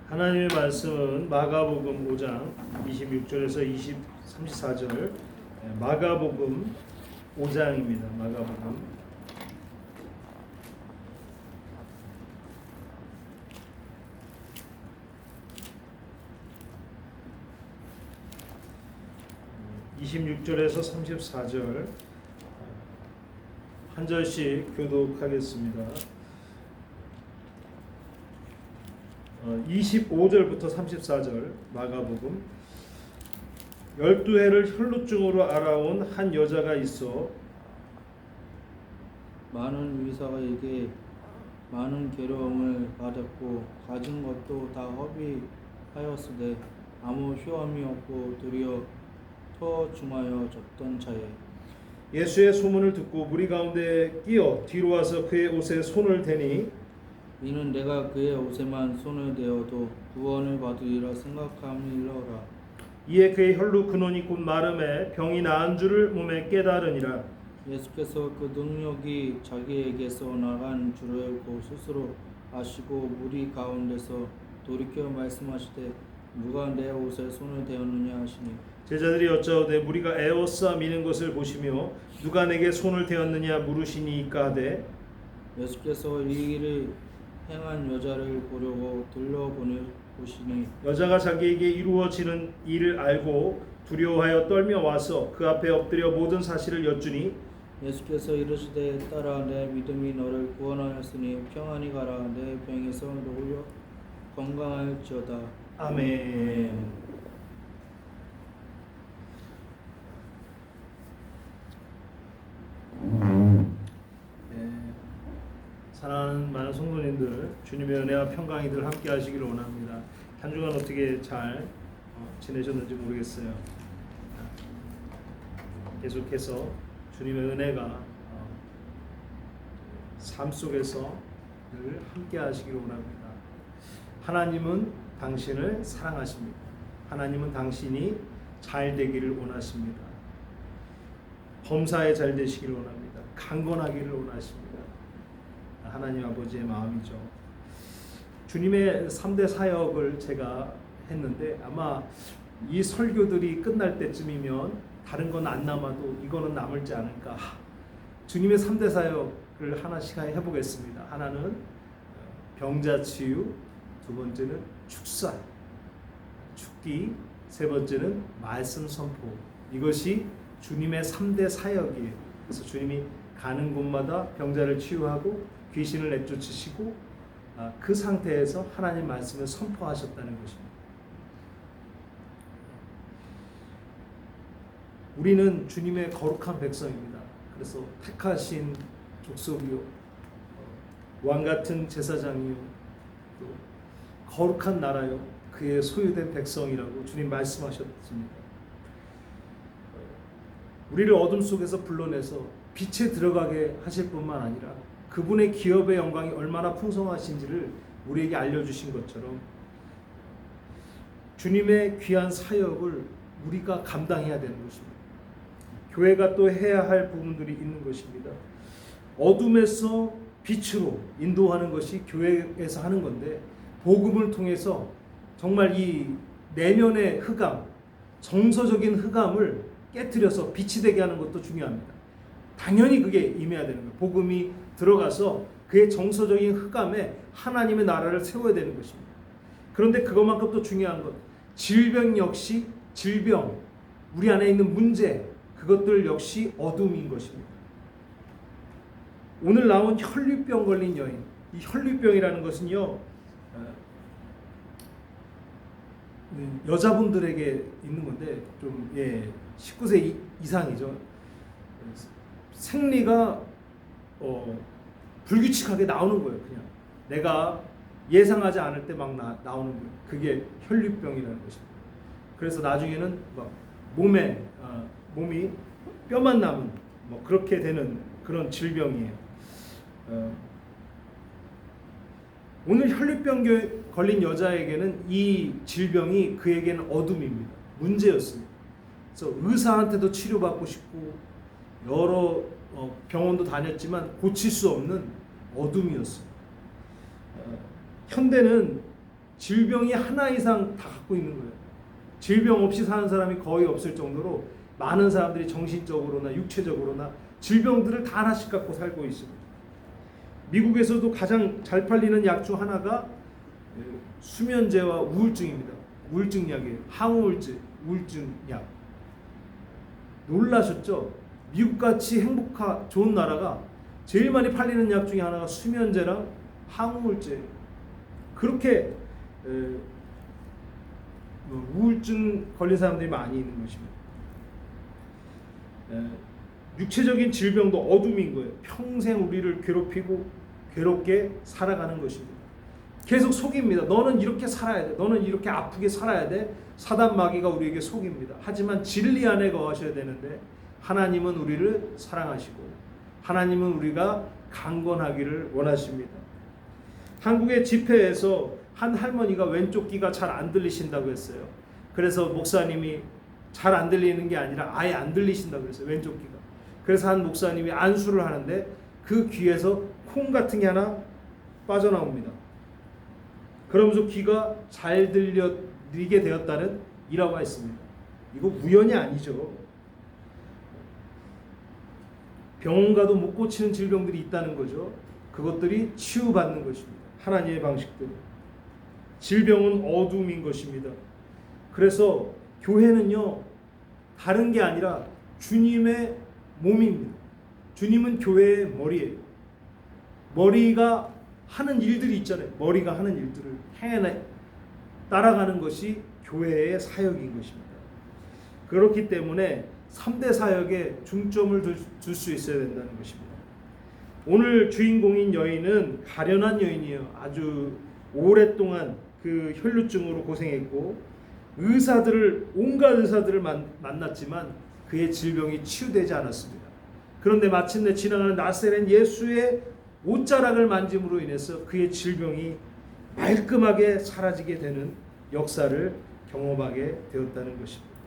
하나님의 말씀은 마가복음 5장 26절에서 34절, 마가복음 5장입니다. 마가복음 26절에서 34절 한 절씩 교독하겠습니다. 25절부터 34절 마가복음. 12해를 혈루증으로 알아온 한 여자가 있어 많은 의사에게 많은 괴로움을 받았고 가진 것도 다 허비하였으되 아무 효험이 없고 도리어 더 중하여 졌던 자에 예수의 소문을 듣고 무리 가운데 끼어 뒤로 와서 그의 옷에 손을 대니 이는 내가 그의 옷에만 손을 대어도 구원을 받으리라 생각함이러라. 이에 그의 혈루 근원이 곧 마름에 병이 나은 줄을 몸에 깨달으니라. 예수께서 그 능력이 자기에게서 나간 줄을 곧 스스로 아시고 무리 가운데서 돌이켜 말씀하시되 누가 내 옷에 손을 대었느냐 하시니 제자들이 여짜오되 무리가 에워싸 미는 것을 보시며 누가 내게 손을 대었느냐 물으시니까 하되 예수께서 이 일을 행한 여자를 보려고 들러보시니 여자가 자기에게 이루어지는 일을 알고 두려워하여 떨며 와서 그 앞에 엎드려 모든 사실을 여쭈니 예수께서 이르시되 딸아 내 믿음이 너를 구원하였으니 평안히 가라 내 병에서 놓여 건강할지어다. 아멘. 사랑하는 많은 성도님들, 주님의 은혜와 평강이들 함께 하시기를 원합니다. 한 주간 어떻게 잘 지내셨는지 모르겠어요. 계속해서 주님의 은혜가 삶 속에서 늘 함께 하시기를 원합니다. 하나님은 당신을 사랑하십니다. 하나님은 당신이 잘 되기를 원하십니다. 범사에 잘 되시기를 원합니다. 강건하기를 원하십니다. 하나님 아버지의 마음이죠. 주님의 3대 사역을 제가 했는데 아마 이 설교들이 끝날 때쯤이면 다른 건 안 남아도 이거는 남을지 않을까. 주님의 3대 사역을 하나씩 해보겠습니다. 하나는 병자 치유, 두 번째는 축사, 축기, 세 번째는 말씀 선포. 이것이 주님의 3대 사역이에요. 그래서 주님이 가는 곳마다 병자를 치유하고 귀신을 내쫓으시고 그 상태에서 하나님 말씀을 선포하셨다는 것입니다. 우리는 주님의 거룩한 백성입니다. 그래서 택하신 족속이요, 왕같은 제사장이요, 또 거룩한 나라요, 그의 소유된 백성이라고 주님 말씀하셨습니다. 우리를 어둠 속에서 불러내서 빛에 들어가게 하실 뿐만 아니라 그분의 기업의 영광이 얼마나 풍성하신지를 우리에게 알려주신 것처럼 주님의 귀한 사역을 우리가 감당해야 되는 것입니다. 교회가 또 해야 할 부분들이 있는 것입니다. 어둠에서 빛으로 인도하는 것이 교회에서 하는 건데 복음을 통해서 정말 이 내면의 흑암, 정서적인 흑암을 깨트려서 빛이 되게 하는 것도 중요합니다. 당연히 그게 임해야 되는 거예요. 복음이 들어가서 그의 정서적인 흑암에 하나님의 나라를 세워야 되는 것입니다. 그런데 그것만큼 또 중요한 것, 질병 역시 질병, 우리 안에 있는 문제, 그것들 역시 어둠인 것입니다. 오늘 나온 혈류병 걸린 여인, 이 혈류병이라는 것은요, 여자분들에게 있는 건데 좀 19세 이상이죠. 생리가 불규칙하게 나오는 거예요. 그냥 내가 예상하지 않을 때 막 나오는 거예요. 그게 혈류병이라는 것입니다. 그래서 나중에는 막 몸이 뼈만 남은 뭐 그렇게 되는 그런 질병이에요. 오늘 혈류병 걸린 여자에게는 이 질병이 그에게는 어둠입니다. 문제였습니다. 그래서 의사한테도 치료받고 싶고 여러 병원도 다녔지만 고칠 수 없는 어둠이었어요. 현대는 질병이 하나 이상 다 갖고 있는 거예요. 질병 없이 사는 사람이 거의 없을 정도로 많은 사람들이 정신적으로나 육체적으로나 질병들을 다 하나씩 갖고 살고 있습니다. 미국에서도 가장 잘 팔리는 약 중 하나가 수면제와 우울증입니다. 우울증 약이에요. 항우울증, 우울증 약. 놀라셨죠? 미국같이 좋은 나라가 제일 많이 팔리는 약 중에 하나가 수면제랑 항우울제. 그렇게 우울증 걸린 사람들이 많이 있는 것입니다. 육체적인 질병도 어둠인 거예요. 평생 우리를 괴롭게 살아가는 것입니다. 계속 속입니다. 너는 이렇게 살아야 돼. 너는 이렇게 아프게 살아야 돼. 사단 마귀가 우리에게 속입니다. 하지만 진리 안에 거하셔야 되는데 하나님은 우리를 사랑하시고 하나님은 우리가 강건하기를 원하십니다. 한국의 집회에서 한 할머니가 왼쪽 귀가 잘 안 들리신다고 했어요. 그래서 목사님이 잘 안 들리는 게 아니라 아예 안 들리신다고 했어요. 왼쪽 귀가. 그래서 한 목사님이 안수를 하는데 그 귀에서 콩 같은 게 하나 빠져나옵니다. 그러면서 귀가 잘 들리게 되었다는 일화가 있습니다. 이거 우연이 아니죠. 병원 가도 못 고치는 질병들이 있다는 거죠. 그것들이 치유받는 것입니다. 하나님의 방식대로. 질병은 어둠인 것입니다. 그래서 교회는요, 다른 게 아니라 주님의 몸입니다. 주님은 교회의 머리예요. 머리가 하는 일들이 있잖아요. 머리가 하는 일들을 따라가는 것이 교회의 사역인 것입니다. 그렇기 때문에 3대 사역에 중점을 둘 수 있어야 된다는 것입니다. 오늘 주인공인 여인은 가련한 여인이에요. 아주 오랫동안 그 혈루증으로 고생했고 온갖 의사들을 만났지만 그의 질병이 치유되지 않았습니다. 그런데 마침내 지나가는 나사렛 예수의 옷자락을 만짐으로 인해서 그의 질병이 말끔하게 사라지게 되는 역사를 경험하게 되었다는 것입니다.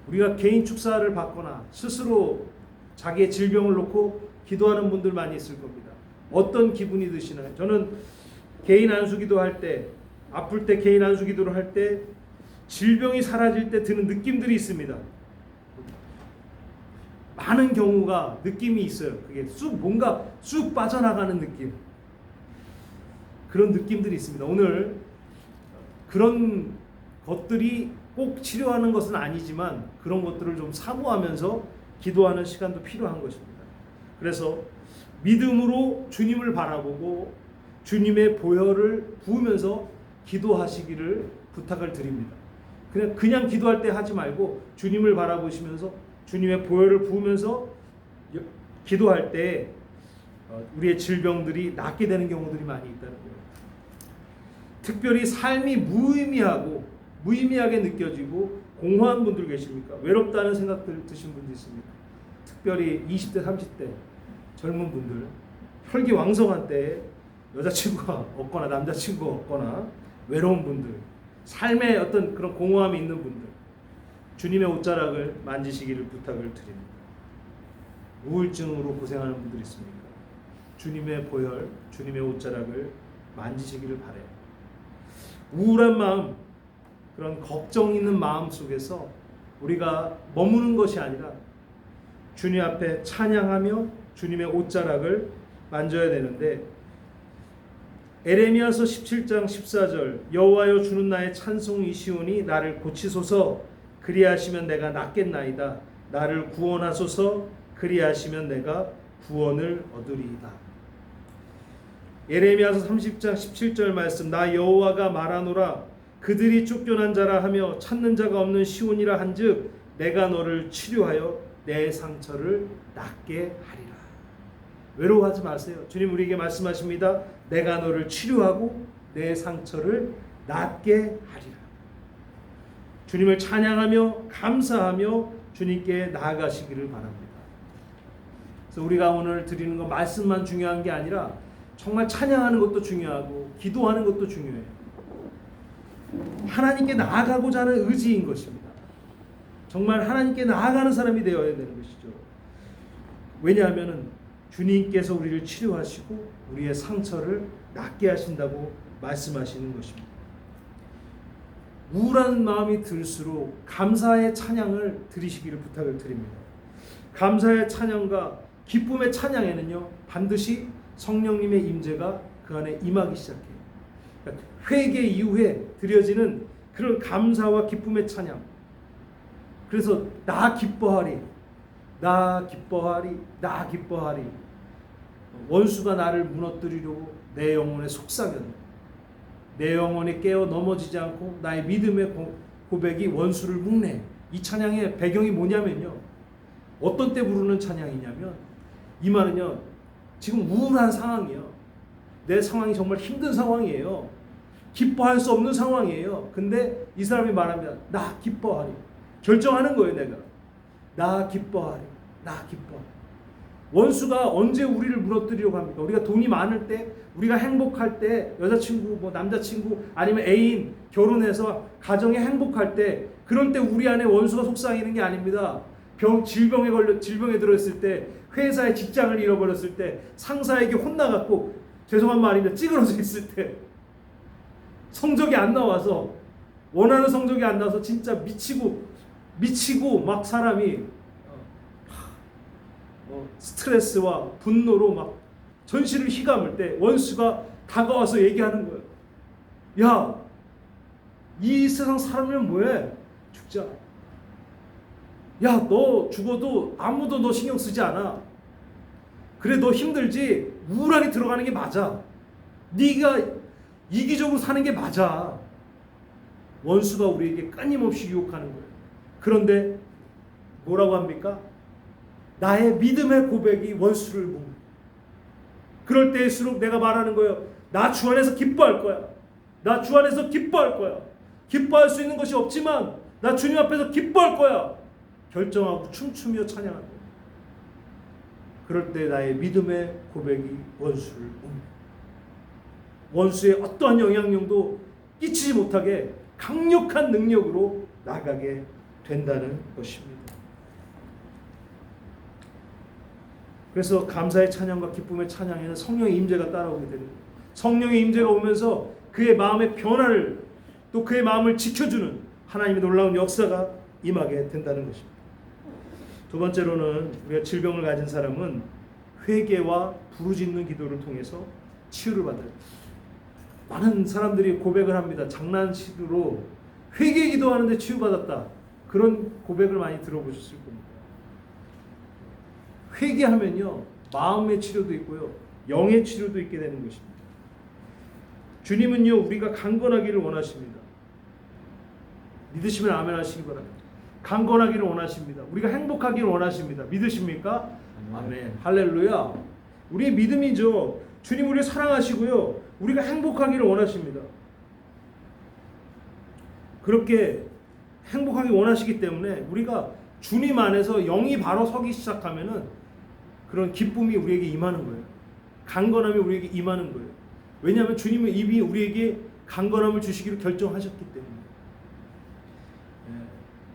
우리가 개인 축사를 받거나 스스로 자기의 질병을 놓고 기도하는 분들 많이 있을 겁니다. 어떤 기분이 드시나요? 저는 개인 안수기도 할 때, 아플 때 개인 안수기도를 할 때 질병이 사라질 때 드는 느낌들이 있습니다. 많은 경우가 느낌이 있어요. 그게 뭔가 쑥 빠져나가는 느낌. 그런 느낌들이 있습니다. 오늘 그런 것들이 꼭 치료하는 것은 아니지만 그런 것들을 좀 사모하면서 기도하는 시간도 필요한 것입니다. 그래서 믿음으로 주님을 바라보고 주님의 보혈을 부으면서 기도하시기를 부탁을 드립니다. 그냥 기도할 때 하지 말고 주님을 바라보시면서 주님의 보혈을 부으면서 기도할 때 우리의 질병들이 낫게 되는 경우들이 많이 있다는 거예요. 특별히 삶이 무의미하게 느껴지고 공허한 분들 계십니까? 외롭다는 생각들 드신 분들 있습니까? 특별히 20대, 30대 젊은 분들, 혈기왕성한 때에 여자친구가 없거나 남자친구가 없거나 외로운 분들, 삶에 어떤 그런 공허함이 있는 분들, 주님의 옷자락을 만지시기를 부탁을 드립니다. 우울증으로 고생하는 분들 있습니까? 주님의 보혈, 주님의 옷자락을 만지시기를 바라요. 우울한 마음, 그런 걱정 있는 마음 속에서 우리가 머무는 것이 아니라 주님 앞에 찬양하며 주님의 옷자락을 만져야 되는데, 에레미야서 17장 14절 여호와여 주는 나의 찬송이시오니 나를 고치소서 그리하시면 내가 낫겠나이다. 나를 구원하소서 그리하시면 내가 구원을 얻으리이다. 에레미야서 30장 17절 말씀, 나 여호와가 말하노라 그들이 쫓겨난 자라 하며 찾는 자가 없는 시온이라 한즉 내가 너를 치료하여 내 상처를 낫게 하리라. 외로워하지 마세요. 주님 우리에게 말씀하십니다. 내가 너를 치료하고 내 상처를 낫게 하리라. 주님을 찬양하며 감사하며 주님께 나아가시기를 바랍니다. 그래서 우리가 오늘 드리는 건 말씀만 중요한 게 아니라 정말 찬양하는 것도 중요하고 기도하는 것도 중요해요. 하나님께 나아가고자 하는 의지인 것입니다. 정말 하나님께 나아가는 사람이 되어야 되는 것이죠. 왜냐하면 주님께서 우리를 치료하시고 우리의 상처를 낫게 하신다고 말씀하시는 것입니다. 우울한 마음이 들수록 감사의 찬양을 드리시기를 부탁을 드립니다. 감사의 찬양과 기쁨의 찬양에는요, 반드시 성령님의 임재가 그 안에 임하기 시작해요. 그러니까 회개 이후에 드려지는 그런 감사와 기쁨의 찬양. 그래서 나 기뻐하리, 나 기뻐하리, 나 기뻐하리. 원수가 나를 무너뜨리려고 내 영혼에 속삭였네. 내 영혼에 깨어 넘어지지 않고 나의 믿음의 고백이 원수를 묶네. 이 찬양의 배경이 뭐냐면요, 어떤 때 부르는 찬양이냐면, 이 말은요, 지금 우울한 상황이에요. 내 상황이 정말 힘든 상황이에요. 기뻐할 수 없는 상황이에요. 근데 이 사람이 말합니다. 나 기뻐하리. 결정하는 거예요. 내가 나 기뻐하리, 나 기뻐하리. 원수가 언제 우리를 무너뜨리려고 합니까? 우리가 돈이 많을 때, 우리가 행복할 때, 여자친구, 뭐 남자친구, 아니면 애인, 결혼해서 가정에 행복할 때, 그런 때 우리 안에 원수가 속삭이는 게 아닙니다. 질병에 들어있을 때, 회사에 직장을 잃어버렸을 때, 상사에게 혼나갖고, 죄송한 말입니다, 찌그러져 있을 때, 성적이 안 나와서, 원하는 성적이 안 나와서 진짜 미치고 막 사람이 스트레스와 분노로 막 전신을 휘감을 때 원수가 다가와서 얘기하는 거예요. 야, 이 세상 사람이면 뭐해? 죽자. 야, 너 죽어도 아무도 너 신경 쓰지 않아. 그래, 너 힘들지? 우울하게 들어가는 게 맞아. 네가 이기적으로 사는 게 맞아. 원수가 우리에게 끊임없이 유혹하는 거예요. 그런데 뭐라고 합니까? 나의 믿음의 고백이 원수를 몽. 그럴 때일수록 내가 말하는 거예요. 나 주 안에서 기뻐할 거야. 나 주 안에서 기뻐할 거야. 기뻐할 수 있는 것이 없지만 나 주님 앞에서 기뻐할 거야. 결정하고 춤추며 찬양할 거야. 그럴 때 나의 믿음의 고백이 원수를 옵니다. 원수의 어떠한 영향력도 끼치지 못하게 강력한 능력으로 나가게 된다는 것입니다. 그래서 감사의 찬양과 기쁨의 찬양에는 성령의 임재가 따라오게 됩니다. 성령의 임재가 오면서 그의 마음의 변화를, 또 그의 마음을 지켜주는 하나님의 놀라운 역사가 임하게 된다는 것입니다. 두 번째로는, 우리가 질병을 가진 사람은 회개와 부르짖는 기도를 통해서 치유를 받아요. 많은 사람들이 고백을 합니다. 장난식으로 회개 기도하는데 치유받았다, 그런 고백을 많이 들어보셨을 겁니다. 회개하면요, 마음의 치료도 있고요, 영의 치료도 있게 되는 것입니다. 주님은요, 우리가 강건하기를 원하십니다. 믿으시면 아멘 하시기 바랍니다. 강건하기를 원하십니다. 우리가 행복하기를 원하십니다. 믿으십니까? 아멘. 할렐루야. 우리의 믿음이죠. 주님 우리를 사랑하시고요, 우리가 행복하기를 원하십니다. 그렇게 행복하기 원하시기 때문에 우리가 주님 안에서 영이 바로 서기 시작하면은 그런 기쁨이 우리에게 임하는 거예요. 강건함이 우리에게 임하는 거예요. 왜냐하면 주님은 이미 우리에게 강건함을 주시기로 결정하셨기 때문에.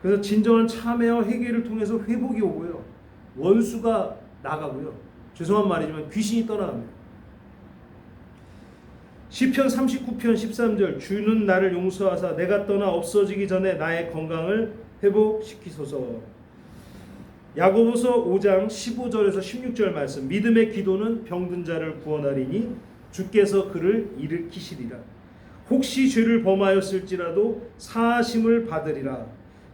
그래서 진정한 참회와 회개를 통해서 회복이 오고요, 원수가 나가고요, 죄송한 말이지만 귀신이 떠나갑니다. 시편 39편 13절, 주는 나를 용서하사 내가 떠나 없어지기 전에 나의 건강을 회복시키소서. 야고보서 5장 15절에서 16절 말씀, 믿음의 기도는 병든 자를 구원하리니 주께서 그를 일으키시리라. 혹시 죄를 범하였을지라도 사하심을 받으리라.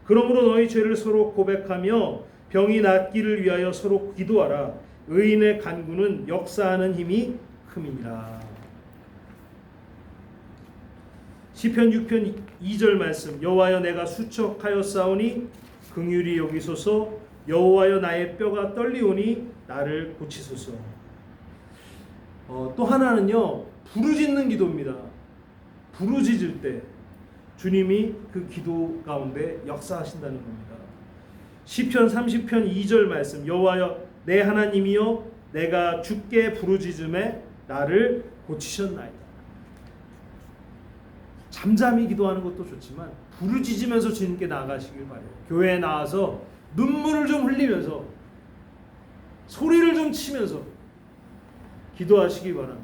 그러므로 너희 죄를 서로 고백하며 병이 낫기를 위하여 서로 기도하라. 의인의 간구는 역사하는 힘이 큼이니라. 시편 6편 2절 말씀, 여호와여 내가 수척하였사오니 긍휼히 여기소서. 여호와여 나의 뼈가 떨리오니 나를 고치소서. 또 하나는요, 부르짖는 기도입니다. 부르짖을 때 주님이 그 기도 가운데 역사하신다는 겁니다. 시편 30편 2절 말씀, 여호와여 내 하나님이여 내가 주께 부르짖음에 나를 고치셨나이다. 잠잠히 기도하는 것도 좋지만 부르짖으면서 주님께 나아가시길 바래요. 교회에 나와서 눈물을 좀 흘리면서 소리를 좀 치면서 기도하시기 바랍니다.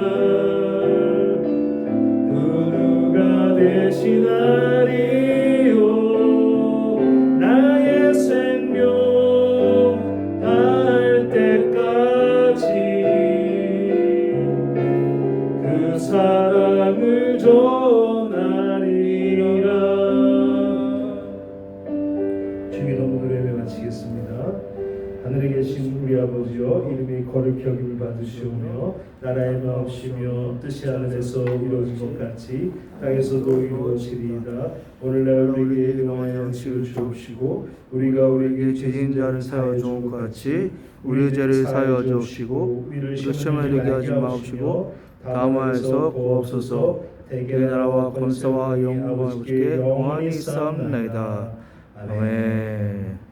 하늘에 계신 우리 아버지여 이름이 거룩히 여김을 받으시오며 나라의 마옵시며 뜻이 하늘에서 이루어진 것 같이 땅에서도 이루어지리이다. 오늘날 우리에게 일용할 양식을 주옵시고 우리가 우리에게 죄진 자를 사하여 준 것 같이 우리의 죄를 사하여 주옵시고 우리를 시험에 들게 하지 마옵시고 다음하에서 구하옵소서. 대개 나라와 권세와 영광과 아버지께 영원히 쌓옵나이다. 아멘.